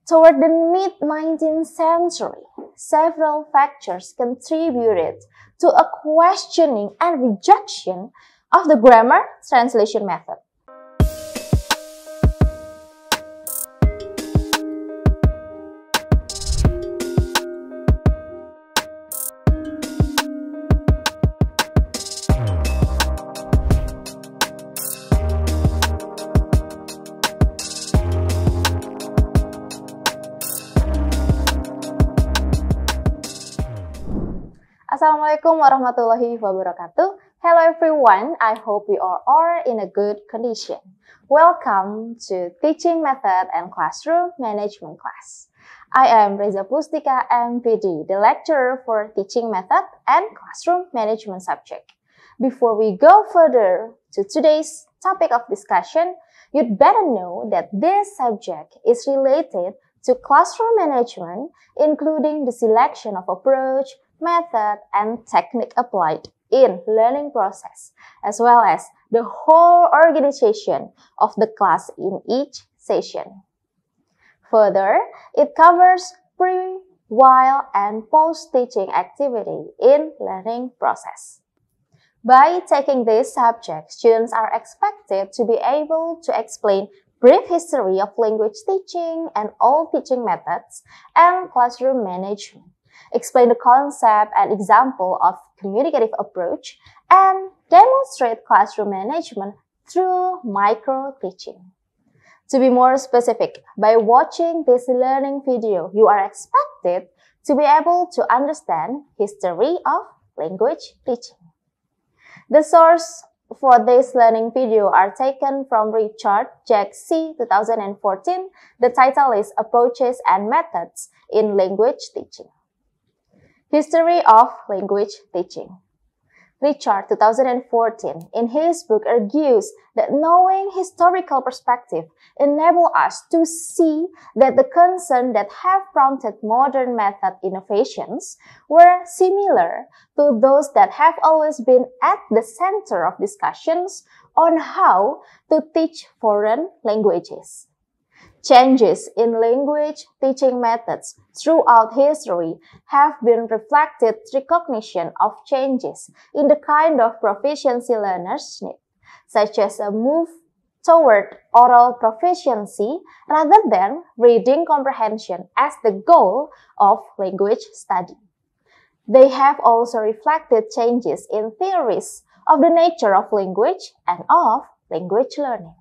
Toward the mid-19th century, several factors contributed to a questioning and rejection of the grammar translation method. Assalamualaikum warahmatullahi wabarakatuh. Hello everyone, I hope you are all in a good condition. Welcome to Teaching Method and Classroom Management class. I am Reza Pustika, M.Pd, the lecturer for Teaching Method and Classroom Management subject. Before we go further to today's topic of discussion, you'd better know that this subject is related to classroom management, including the selection of approach, method, and technique applied in learning process, as well as the whole organization of the class in each session. Further, it covers pre, while, and post-teaching activity in learning process. By taking this subject, students are expected to be able to explain brief history of language teaching and all teaching methods and classroom management, explain the concept and example of communicative approach, and demonstrate classroom management through micro-teaching. To be more specific, by watching this learning video, you are expected to be able to understand history of language teaching. The source for this learning video are taken from Richard Jackson 2014. The title is Approaches and Methods in Language Teaching. History of Language Teaching. Richard 2014 in his book argues that knowing historical perspective enables us to see that the concerns that have prompted modern method innovations were similar to those that have always been at the center of discussions on how to teach foreign languages. Changes in language teaching methods throughout history have been reflected recognition of changes in the kind of proficiency learners need, such as a move toward oral proficiency rather than reading comprehension as the goal of language study. They have also reflected changes in theories of the nature of language and of language learning.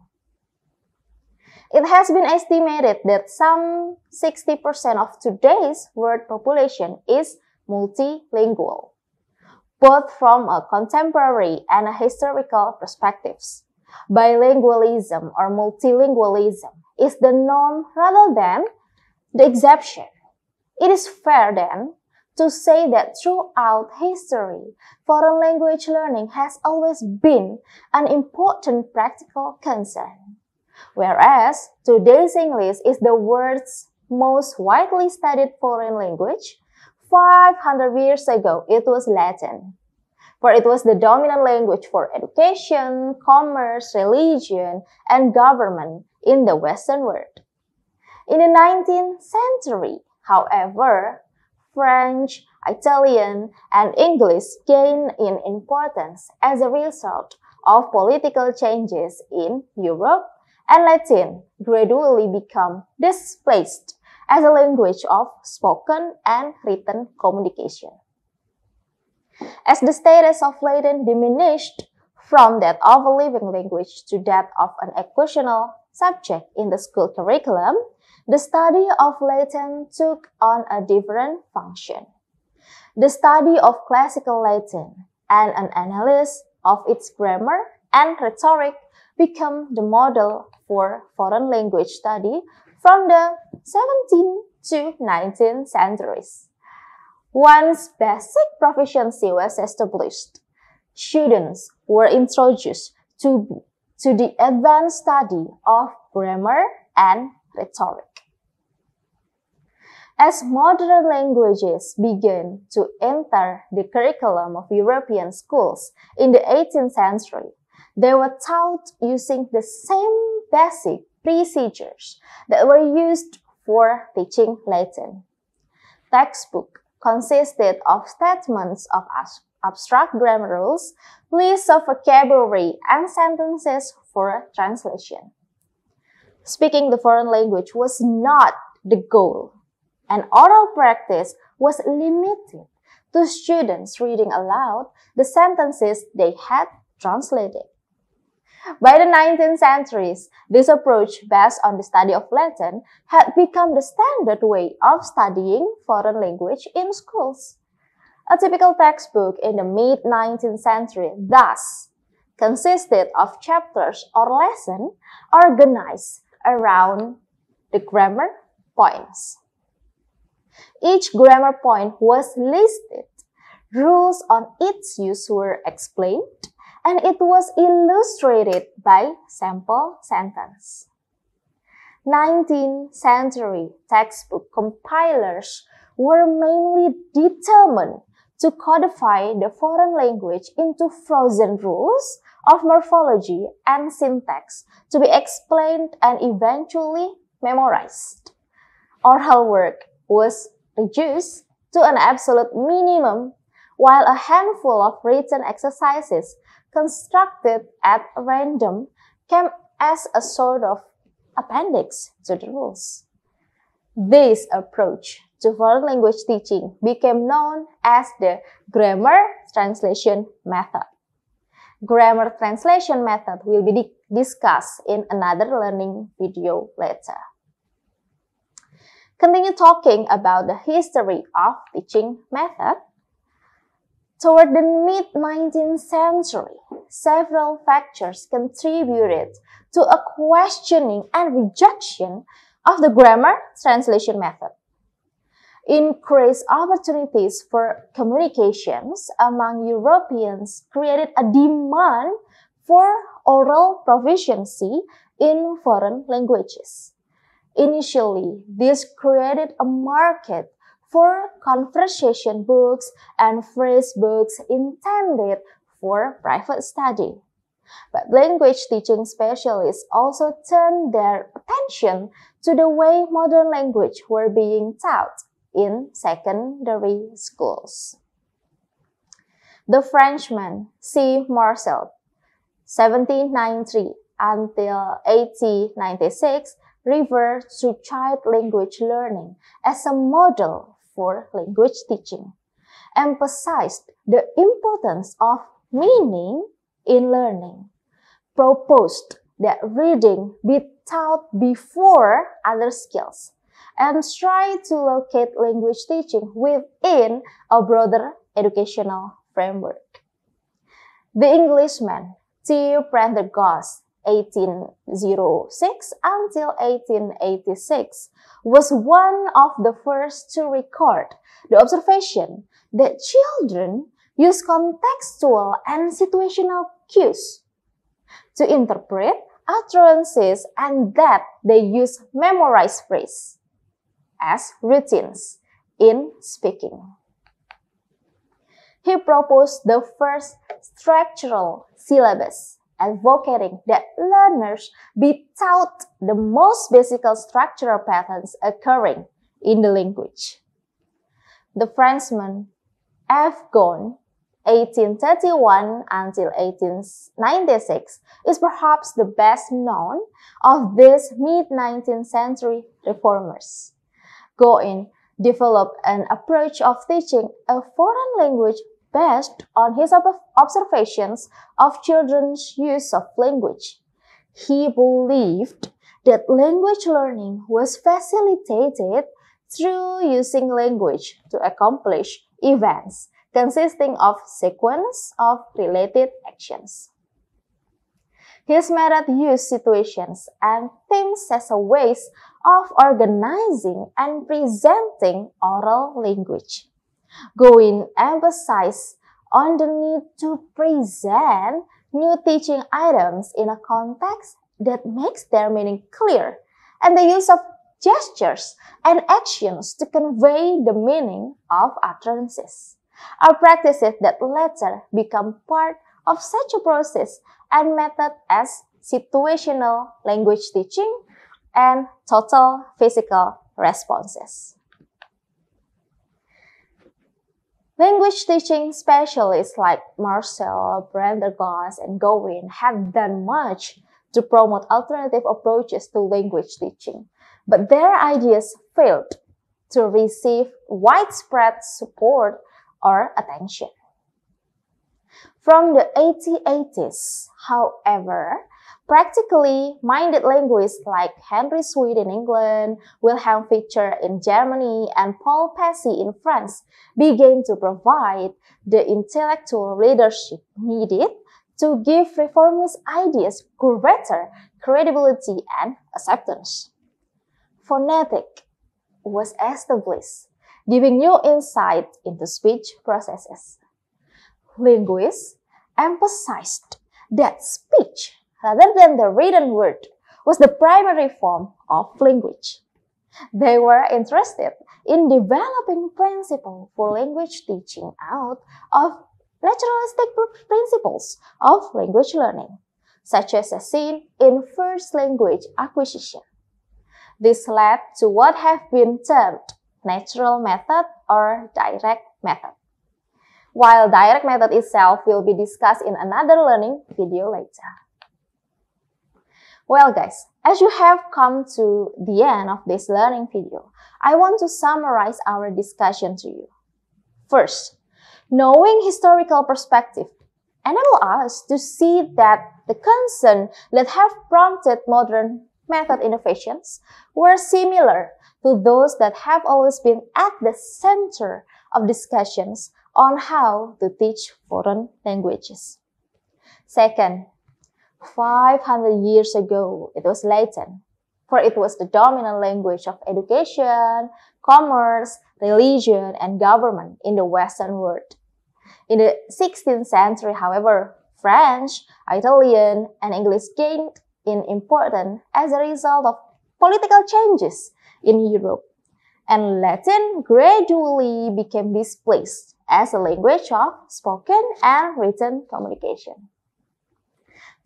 It has been estimated that some 60% of today's world population is multilingual, both from a contemporary and a historical perspectives. Bilingualism or multilingualism is the norm rather than the exception. It is fair then to say that throughout history, foreign language learning has always been an important practical concern. Whereas today's English is the world's most widely studied foreign language, 500 years ago it was Latin, for it was the dominant language for education, commerce, religion, and government in the Western world. In the 19th century, however, French, Italian, and English gained in importance as a result of political changes in Europe, and Latin gradually become displaced as a language of spoken and written communication. As the status of Latin diminished from that of a living language to that of an occasional subject in the school curriculum, the study of Latin took on a different function. The study of classical Latin and an analysis of its grammar and rhetoric become the model for foreign language study from the 17th to 19th centuries. Once basic proficiency was established, students were introduced to the advanced study of grammar and rhetoric. As modern languages began to enter the curriculum of European schools in the 18th century, they were taught using the same basic procedures that were used for teaching Latin. Textbook consisted of statements of abstract grammar rules, lists of vocabulary, and sentences for translation. Speaking the foreign language was not the goal, and oral practice was limited to students reading aloud the sentences they had translated. By the 19th centuries, this approach based on the study of Latin had become the standard way of studying foreign language in schools. A typical textbook in the mid-19th century thus consisted of chapters or lessons organized around the grammar points. Each grammar point was listed, rules on its use were explained, and it was illustrated by sample sentence. 19th century textbook compilers were mainly determined to codify the foreign language into frozen rules of morphology and syntax to be explained and eventually memorized. Oral work was reduced to an absolute minimum, while a handful of written exercises constructed at random came as a sort of appendix to the rules. This approach to foreign language teaching became known as the grammar translation method. Grammar translation method will be discussed in another learning video later. Continue talking about the history of teaching method. Toward the mid-19th century, several factors contributed to a questioning and rejection of the grammar translation method. Increased opportunities for communications among Europeans created a demand for oral proficiency in foreign languages. Initially, this created a market for conversation books and phrase books intended for private study. But language teaching specialists also turned their attention to the way modern language were being taught in secondary schools. The Frenchman C. Marcel, 1793 until 1896, referred to child language learning as a model for language teaching, emphasized the importance of meaning in learning, proposed that reading be taught before other skills, and tried to locate language teaching within a broader educational framework. The Englishman T. Prendergast, 1806 until 1886, was one of the first to record the observation that children use contextual and situational cues to interpret utterances and that they use memorized phrases as routines in speaking. He proposed the first structural syllabus, advocating that learners be taught the most basic structural patterns occurring in the language. The Frenchman F. Ghosn, 1831 until 1896, is perhaps the best known of these mid-19th century reformers. Ghosn developed an approach of teaching a foreign language based on his observations of children's use of language. He believed that language learning was facilitated through using language to accomplish events consisting of sequence of related actions. His method used situations and themes as a ways of organizing and presenting oral language. Ghosn emphasized on the need to present new teaching items in a context that makes their meaning clear, and the use of gestures and actions to convey the meaning of utterances are practices that later become part of such a process and method as situational language teaching and total physical responses. Language teaching specialists like Marcel, Prendergast, and Gowen have done much to promote alternative approaches to language teaching, but their ideas failed to receive widespread support or attention. From the 1880s, however, practically minded linguists like Henry Sweet in England, Wilhelm Fischer in Germany, and Paul Passy in France began to provide the intellectual leadership needed to give reformist ideas greater credibility and acceptance. Phonetic was established, giving new insight into speech processes. Linguists emphasized that speech, rather than the written word, was the primary form of language. They were interested in developing principles for language teaching out of naturalistic principles of language learning, such as seen in first language acquisition. This led to what have been termed natural method or direct method, while direct method itself will be discussed in another learning video later. Well guys, as you have come to the end of this learning video, I want to summarize our discussion to you. First, knowing historical perspective enable us to see that the concerns that have prompted modern method innovations were similar to those that have always been at the center of discussions on how to teach foreign languages. Second, 500 years ago, it was Latin, for it was the dominant language of education, commerce, religion, and government in the Western world. In the 16th century, however, French, Italian, and English gained in importance as a result of political changes in Europe, and Latin gradually became displaced as a language of spoken and written communication.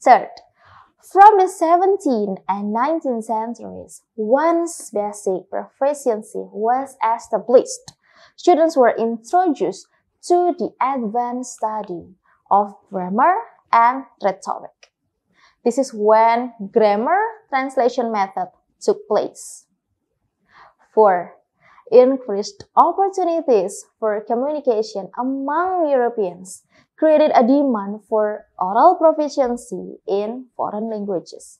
Third, from the 17th and 19th centuries, once basic proficiency was established, students were introduced to the advanced study of grammar and rhetoric. This is when grammar translation method took place. 4. Increased opportunities for communication among Europeans created a demand for oral proficiency in foreign languages.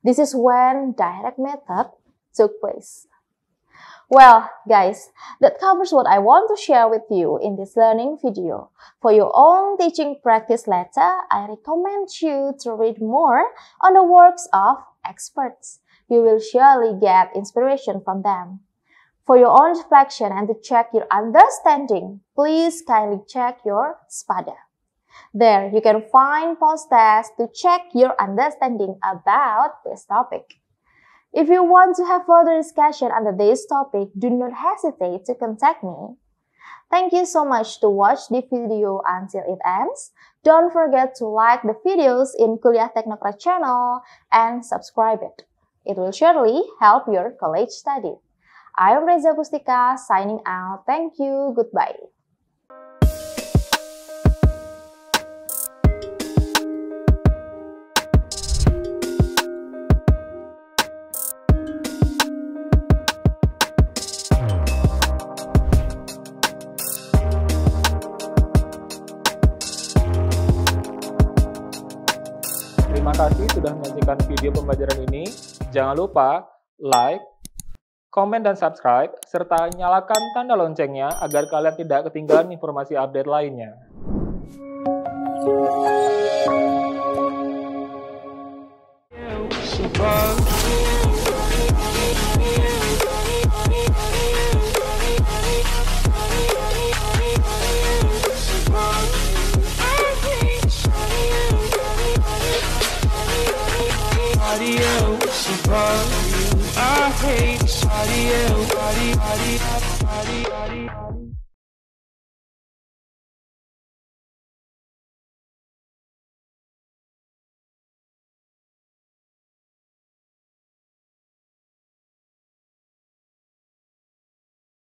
This is when direct method took place. Well, guys, that covers what I want to share with you in this learning video. For your own teaching practice later, I recommend you to read more on the works of experts. You will surely get inspiration from them. For your own reflection and to check your understanding, please kindly check your Spada. There, you can find post-tests to check your understanding about this topic. If you want to have further discussion under this topic, do not hesitate to contact me. Thank you so much to watch the video until it ends. Don't forget to like the videos in Kuliah Teknokrat channel and subscribe it. It will surely help your college study. I am Reza Pustika signing out. Thank you. Goodbye. Terima kasih sudah menyaksikan video pembelajaran ini. Jangan lupa like, komen dan subscribe, serta nyalakan tanda loncengnya agar kalian tidak ketinggalan informasi update lainnya. I hate Spada.